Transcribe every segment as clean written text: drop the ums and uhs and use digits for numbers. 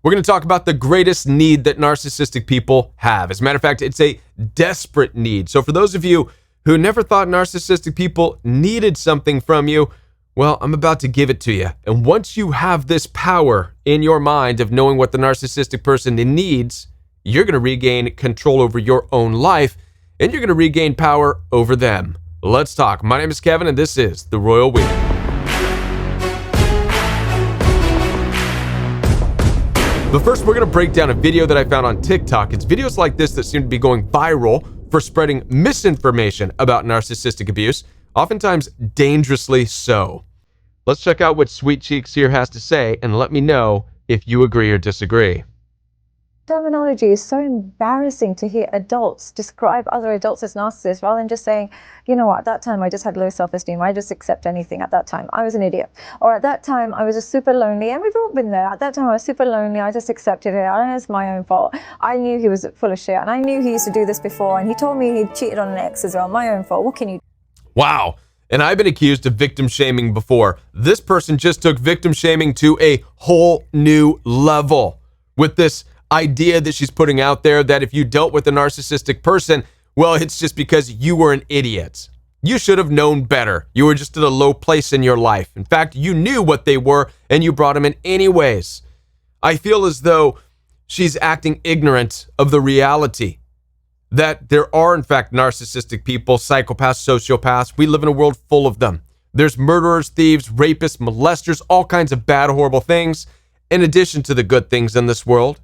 we're going to talk about the greatest need that narcissistic people have. As a matter of fact, it's a desperate need. So for those of you who never thought narcissistic people needed something from you, well, I'm about to give it to you. And once you have this power in your mind of knowing what the narcissistic person needs, you're going to regain control over your own life, and you're going to regain power over them. Let's talk. My name is Kevin, and this is The Royal We. But first, we're going to break down a video that I found on TikTok. It's videos like this that seem to be going viral for spreading misinformation about narcissistic abuse, oftentimes dangerously so. Let's check out what Sweet Cheeks here has to say, and let me know if you agree or disagree. Terminology is so embarrassing to hear adults describe other adults as narcissists rather than just saying, you know what, at that time I just had low self-esteem, I just accept anything at that time, I was an idiot. Or at that time I was just super lonely, and we've all been there. At that time I was super lonely, I just accepted it, and it's my own fault. I knew he was full of shit, and I knew he used to do this before, and he told me he cheated on an ex as well, my own fault, what can you do? Wow. And I've been accused of victim shaming before. This person just took victim shaming to a whole new level with this idea that she's putting out there that if you dealt with a narcissistic person, well, it's just because you were an idiot. You should have known better. You were just at a low place in your life. In fact, you knew what they were and you brought them in anyways. I feel as though she's acting ignorant of the reality that there are, in fact, narcissistic people, psychopaths, sociopaths. We live in a world full of them. There's murderers, thieves, rapists, molesters, all kinds of bad, horrible things, in addition to the good things in this world.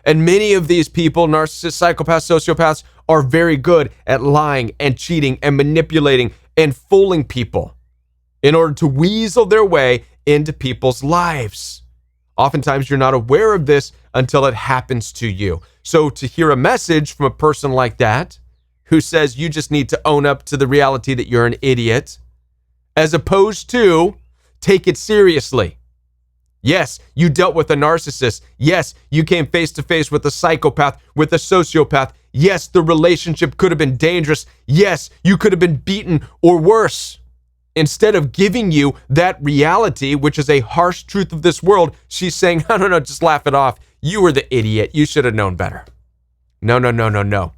And many of these people, narcissists, psychopaths, sociopaths, are very good at lying and cheating and manipulating and fooling people in order to weasel their way into people's lives. Oftentimes, you're not aware of this until it happens to you. So to hear a message from a person like that, who says you just need to own up to the reality that you're an idiot, as opposed to take it seriously. Yes, you dealt with a narcissist. Yes, you came face to face with a psychopath, with a sociopath. Yes, the relationship could have been dangerous. Yes, you could have been beaten or worse. Instead of giving you that reality, which is a harsh truth of this world, she's saying, no, just laugh it off. You were the idiot. You should have known better. No.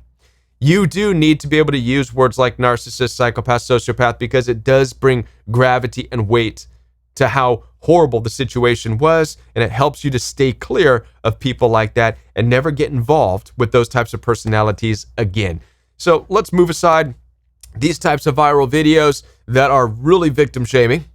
You do need to be able to use words like narcissist, psychopath, sociopath, because it does bring gravity and weight to how horrible the situation was, and it helps you to stay clear of people like that and never get involved with those types of personalities again. So let's move aside these types of viral videos that are really victim shaming,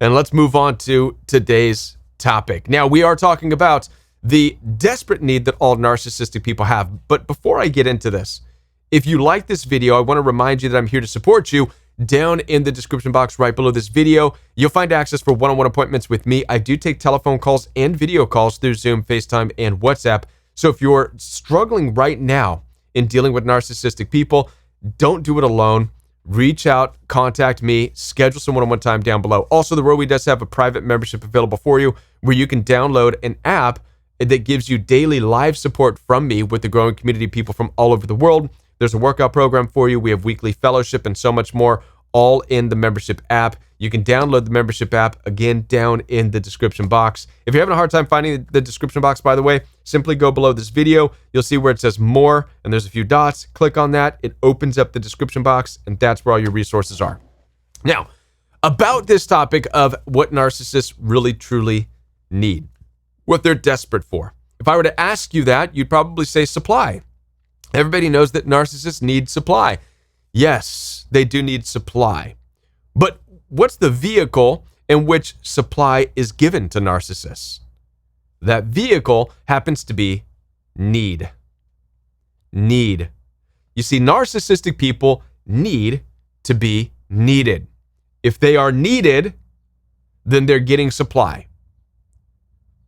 and let's move on to today's topic. Now, we are talking about the desperate need that all narcissistic people have. But before I get into this, if you like this video, I want to remind you that I'm here to support you. Down in the description box right below this video, you'll find access for one-on-one appointments with me. I do take telephone calls and video calls through Zoom, FaceTime, and WhatsApp. So if you're struggling right now in dealing with narcissistic people, don't do it alone. Reach out, contact me, schedule some one-on-one time down below. Also, The Royal We does have a private membership available for you where you can download an app that gives you daily live support from me with the growing community of people from all over the world. There's a workout program for you. We have weekly fellowship and so much more, all in the membership app. You can download the membership app, again, down in the description box. If you're having a hard time finding the description box, by the way, simply go below this video. You'll see where it says more, and there's a few dots. Click on that. It opens up the description box, and that's where all your resources are. Now, about this topic of what narcissists really, truly need, what they're desperate for. If I were to ask you that, you'd probably say supply. Everybody knows that narcissists need supply. Yes, they do need supply. But what's the vehicle in which supply is given to narcissists? That vehicle happens to be need. Need. You see, narcissistic people need to be needed. If they are needed, then they're getting supply.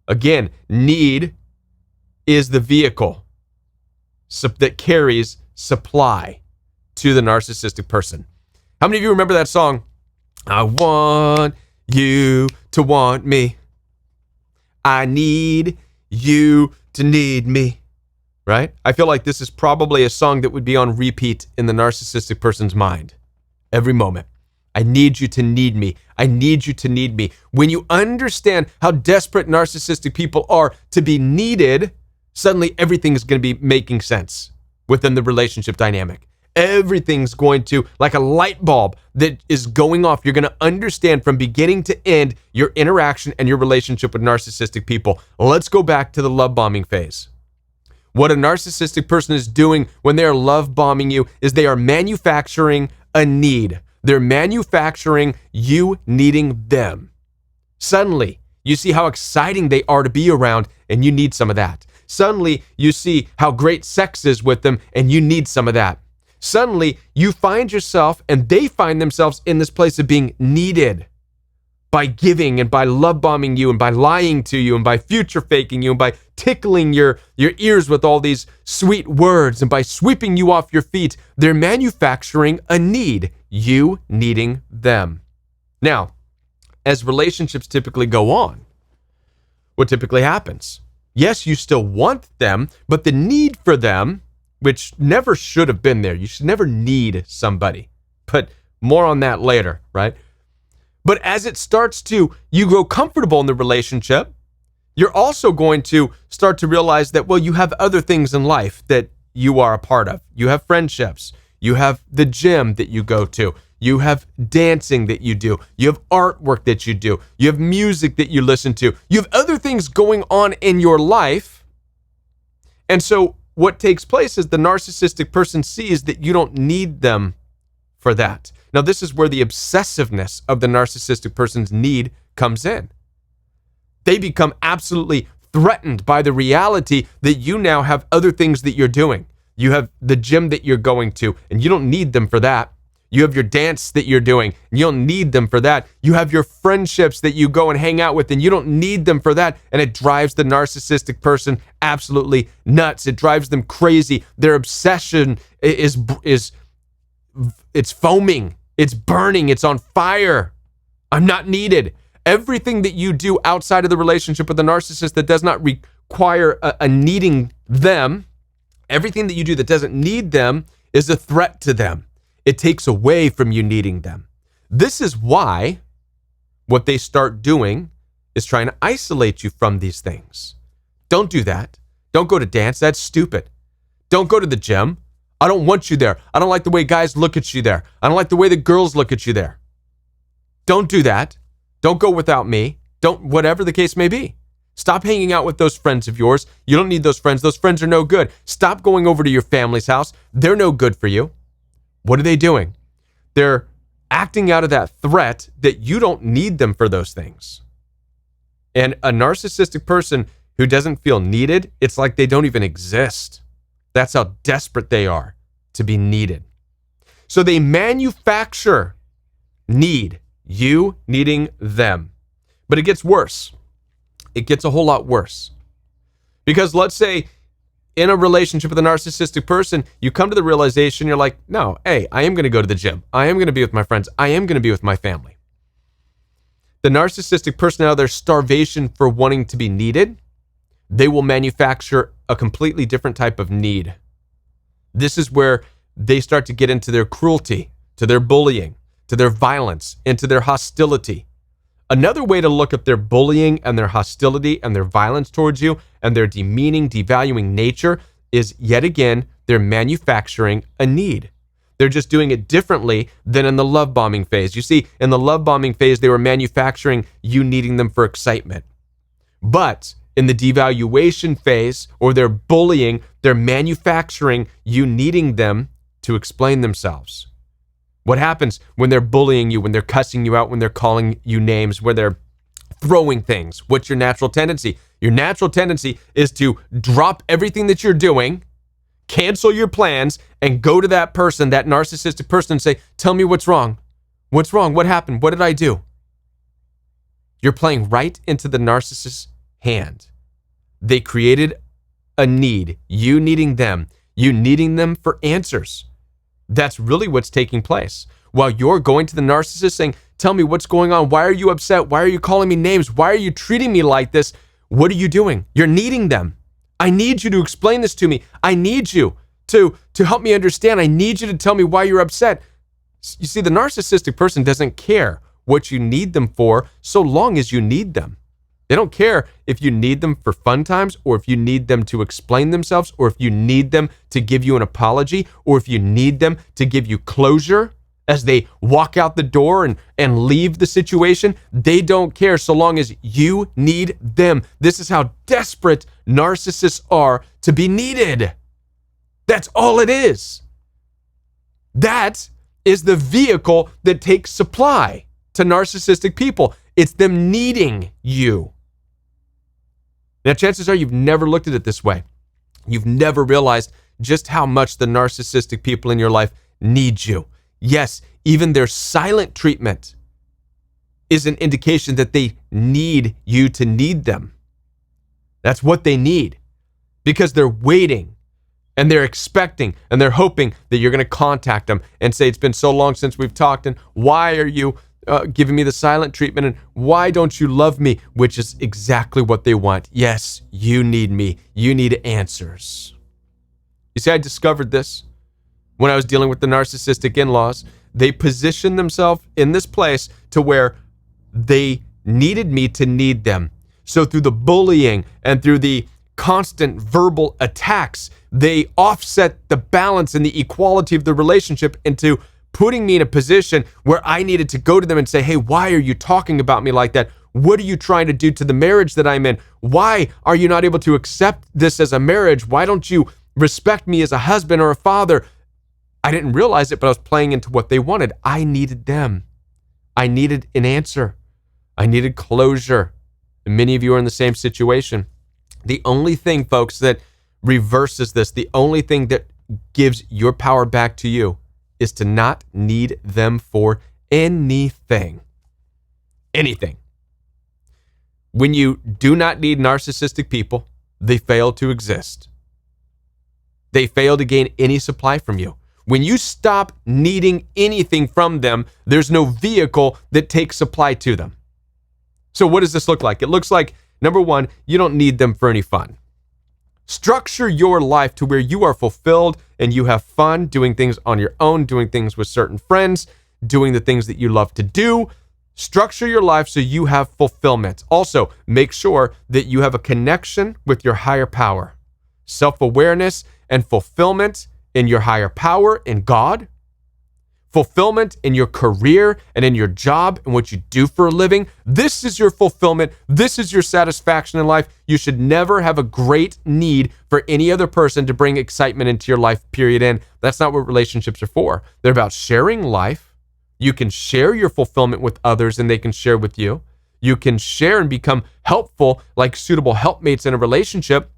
Again, need is the vehicle that carries supply to the narcissistic person. How many of you remember that song? I want you to want me. I need you to need me. Right? I feel like this is probably a song that would be on repeat in the narcissistic person's mind every moment. I need you to need me. I need you to need me. When you understand how desperate narcissistic people are to be needed, suddenly everything's going to be making sense within the relationship dynamic. Everything's going to, like a light bulb that is going off. You're going to understand from beginning to end your interaction and your relationship with narcissistic people. Let's go back to the love bombing phase. What a narcissistic person is doing when they are love bombing you is they are manufacturing a need. They're manufacturing you needing them. Suddenly, you see how exciting they are to be around, and you need some of that. Suddenly, you see how great sex is with them, and you need some of that. Suddenly, you find yourself, and they find themselves in this place of being needed by giving and by love bombing you and by lying to you and by future faking you and by tickling your ears with all these sweet words and by sweeping you off your feet. They're manufacturing a need, you needing them. Now, as relationships typically go on, what typically happens? Yes, you still want them, but the need for them, which never should have been there. You should never need somebody, but more on that later, right? But as it starts to, you grow comfortable in the relationship, you're also going to start to realize that, well, you have other things in life that you are a part of. You have friendships. You have the gym that you go to. You have dancing that you do. You have artwork that you do. You have music that you listen to. You have other things going on in your life. And so what takes place is the narcissistic person sees that you don't need them for that. Now, this is where the obsessiveness of the narcissistic person's need comes in. They become absolutely threatened by the reality that you now have other things that you're doing. You have the gym that you're going to, and you don't need them for that. You have your dance that you're doing, and you don't need them for that. You have your friendships that you go and hang out with, and you don't need them for that. And it drives the narcissistic person absolutely nuts. It drives them crazy. Their obsession is it's foaming. It's burning. It's on fire. I'm not needed. Everything that you do outside of the relationship with the narcissist that does not require a needing them, everything that you do that doesn't need them is a threat to them. It takes away from you needing them. This is why what they start doing is trying to isolate you from these things. Don't do that. Don't go to dance. That's stupid. Don't go to the gym. I don't want you there. I don't like the way guys look at you there. I don't like the way the girls look at you there. Don't do that. Don't go without me. Don't, whatever the case may be. Stop hanging out with those friends of yours. You don't need those friends. Those friends are no good. Stop going over to your family's house. They're no good for you. What are they doing? They're acting out of that threat that you don't need them for those things. And a narcissistic person who doesn't feel needed, it's like they don't even exist. That's how desperate they are to be needed. So they manufacture need, you needing them. But it gets worse. It gets a whole lot worse. Because let's say in a relationship with a narcissistic person, you come to the realization, you're like, no, hey, I am going to go to the gym. I am going to be with my friends. I am going to be with my family. The narcissistic person, out of their starvation for wanting to be needed, they will manufacture a completely different type of need. This is where they start to get into their cruelty, to their bullying, to their violence, into their hostility. Another way to look at their bullying and their hostility and their violence towards you and their demeaning, devaluing nature is, yet again, they're manufacturing a need. They're just doing it differently than in the love bombing phase. You see, in the love bombing phase, they were manufacturing you needing them for excitement. But in the devaluation phase, or their bullying, they're manufacturing you needing them to explain themselves. What happens when they're bullying you, when they're cussing you out, when they're calling you names, when they're throwing things? What's your natural tendency? Your natural tendency is to drop everything that you're doing, cancel your plans, and go to that person, that narcissistic person, and say, tell me what's wrong. What's wrong? What happened? What did I do? You're playing right into the narcissist's hand. They created a need, you needing them for answers. That's really what's taking place. While you're going to the narcissist saying, tell me what's going on. Why are you upset? Why are you calling me names? Why are you treating me like this? What are you doing? You're needing them. I need you to explain this to me. I need you to help me understand. I need you to tell me why you're upset. You see, the narcissistic person doesn't care what you need them for so long as you need them. They don't care if you need them for fun times, or if you need them to explain themselves, or if you need them to give you an apology, or if you need them to give you closure as they walk out the door and leave the situation. They don't care so long as you need them. This is how desperate narcissists are to be needed. That's all it is. That is the vehicle that takes supply to narcissistic people. It's them needing you. Now, chances are you've never looked at it this way. You've never realized just how much the narcissistic people in your life need you. Yes, even their silent treatment is an indication that they need you to need them. That's what they need, because they're waiting and they're expecting and they're hoping that you're going to contact them and say, it's been so long since we've talked, and why are you giving me the silent treatment, and why don't you love me? Which is exactly what they want. Yes, you need me. You need answers. You see, I discovered this when I was dealing with the narcissistic in-laws. They positioned themselves in this place to where they needed me to need them. So through the bullying and through the constant verbal attacks, they offset the balance and the equality of the relationship into putting me in a position where I needed to go to them and say, hey, why are you talking about me like that? What are you trying to do to the marriage that I'm in? Why are you not able to accept this as a marriage? Why don't you respect me as a husband or a father? I didn't realize it, but I was playing into what they wanted. I needed them. I needed an answer. I needed closure. And many of you are in the same situation. The only thing, folks, that reverses this, the only thing that gives your power back to you, is to not need them for anything. Anything. When you do not need narcissistic people, they fail to exist. They fail to gain any supply from you. When you stop needing anything from them, there's no vehicle that takes supply to them. So what does this look like? It looks like, number one, you don't need them for any fun. Structure your life to where you are fulfilled and you have fun doing things on your own, doing things with certain friends, doing the things that you love to do. Structure your life so you have fulfillment. Also, make sure that you have a connection with your higher power. Self-awareness and fulfillment in your higher power in God. Fulfillment in your career and in your job and what you do for a living. This is your fulfillment. This is your satisfaction in life. You should never have a great need for any other person to bring excitement into your life, period. And that's not what relationships are for. They're about sharing life. You can share your fulfillment with others and they can share with you. You can share and become helpful like suitable helpmates in a relationship.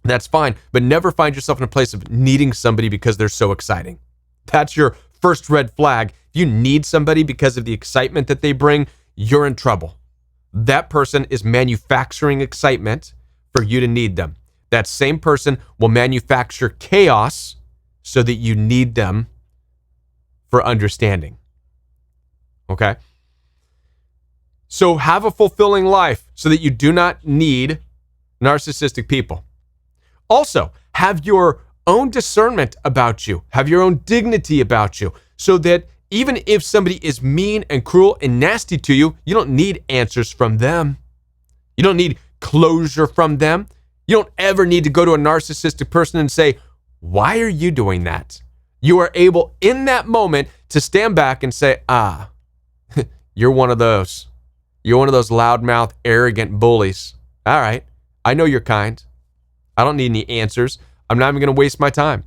That's fine, but never find yourself in a place of needing somebody because they're so exciting. That's your first red flag. If you need somebody because of the excitement that they bring, you're in trouble. That person is manufacturing excitement for you to need them. That same person will manufacture chaos so that you need them for understanding. Okay? So have a fulfilling life so that you do not need narcissistic people. Also, have your own discernment about you, have your own dignity about you, so that even if somebody is mean and cruel and nasty to you, you don't need answers from them. You don't need closure from them. You don't ever need to go to a narcissistic person and say, why are you doing that? You are able in that moment to stand back and say, you're one of those. You're one of those loudmouth, arrogant bullies. All right, I know you're kind. I don't need any answers. I'm not even going to waste my time.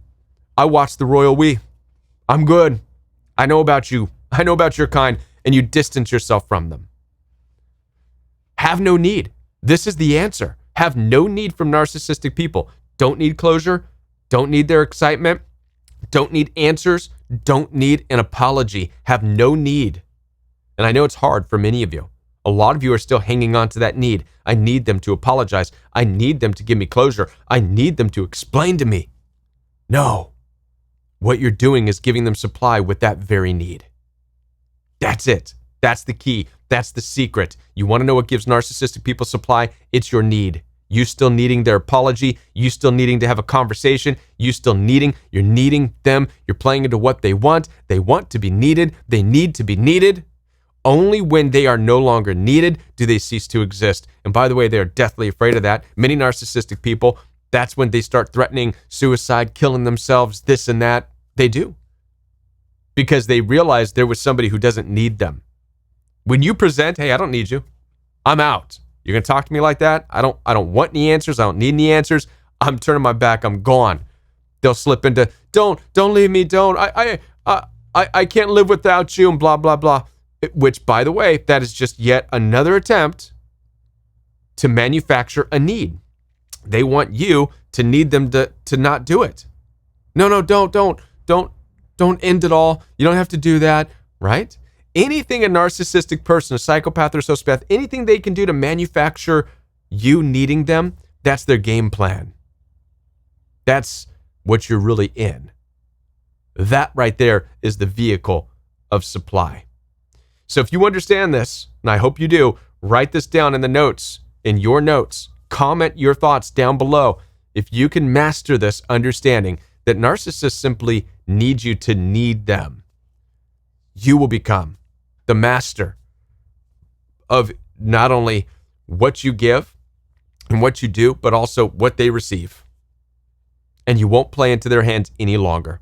I watched the royal we. I'm good. I know about you. I know about your kind, and you distance yourself from them. Have no need. This is the answer. Have no need from narcissistic people. Don't need closure. Don't need their excitement. Don't need answers. Don't need an apology. Have no need. And I know it's hard for many of you. A lot of you are still hanging on to that need. I need them to apologize. I need them to give me closure. I need them to explain to me. No. What you're doing is giving them supply with that very need. That's it. That's the key. That's the secret. You want to know what gives narcissistic people supply? It's your need. You still needing their apology, you still needing to have a conversation, you're needing them, you're playing into what they want to be needed, they need to be needed. Only when they are no longer needed do they cease to exist. And by the way, they are deathly afraid of that. Many narcissistic people, that's when they start threatening suicide, killing themselves, this and that. They do. Because they realize there was somebody who doesn't need them. When you present, hey, I don't need you, I'm out. You're going to talk to me like that? I don't want any answers. I don't need any answers. I'm turning my back. I'm gone. They'll slip into, don't leave me. Don't. I can't live without you and blah, blah, blah. Which, by the way, that is just yet another attempt to manufacture a need. They want you to need them to not do it. No, don't end it all. You don't have to do that, right? Anything a narcissistic person, a psychopath or sociopath, anything they can do to manufacture you needing them, that's their game plan. That's what you're really in. That right there is the vehicle of supply. So if you understand this, and I hope you do, write this down in the notes, in your notes. Comment your thoughts down below. If you can master this understanding that narcissists simply need you to need them, you will become the master of not only what you give and what you do, but also what they receive. And you won't play into their hands any longer.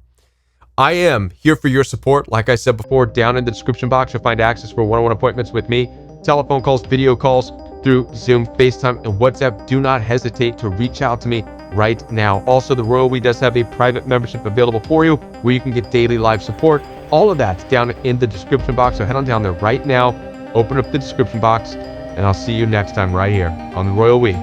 I am here for your support. Like I said before, down in the description box, you'll find access for one-on-one appointments with me, telephone calls, video calls through Zoom, FaceTime, and WhatsApp. Do not hesitate to reach out to me right now. Also, the Royal We does have a private membership available for you where you can get daily live support. All of that's down in the description box. So head on down there right now, open up the description box, and I'll see you next time right here on the Royal We.